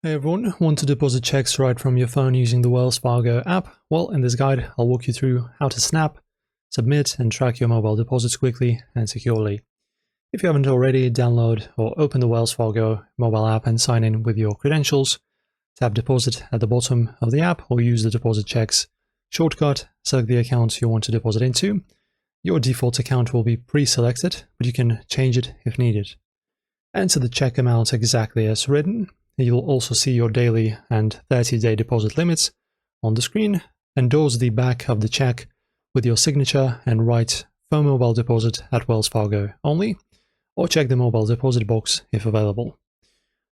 Hey everyone, want to deposit checks right from your phone using the Wells Fargo app? Well, in this guide, I'll walk you through how to snap, submit, and track your mobile deposits quickly and securely. If you haven't already, download or open the Wells Fargo mobile app and sign in with your credentials. Tap deposit at the bottom of the app or use the deposit checks shortcut. Select the account you want to deposit into. Your default account will be pre-selected, but you can change it if needed. Enter the check amount exactly as written. You'll also see your daily and 30-day deposit limits on the screen. Endorse the back of the check with your signature and write "For mobile deposit at Wells Fargo only," or check the mobile deposit box if available.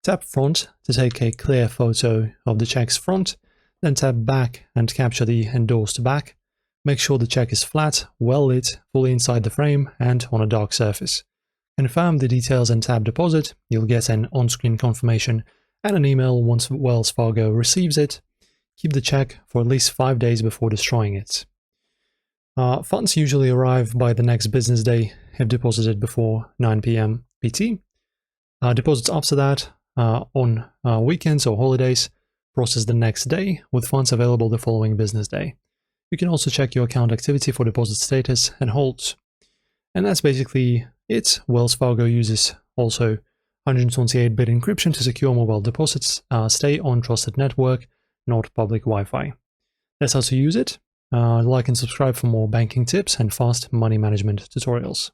Tap front to take a clear photo of the check's front, then tap back and capture the endorsed back. Make sure the check is flat, well lit, fully inside the frame, and on a dark surface. Confirm the details and tap deposit. You'll get an on-screen confirmation and an email once Wells Fargo receives it. Keep the check for at least 5 days before destroying it. Funds usually arrive by the next business day if deposited before 9 p.m. PT. Deposits after that on weekends or holidays process the next day, with funds available the following business day. You can also check your account activity for deposit status and holds. And that's basically it. Wells Fargo uses also 128-bit encryption to secure mobile deposits. Stay on trusted network, not public Wi-Fi. That's how to use it. Like and subscribe for more banking tips and fast money management tutorials.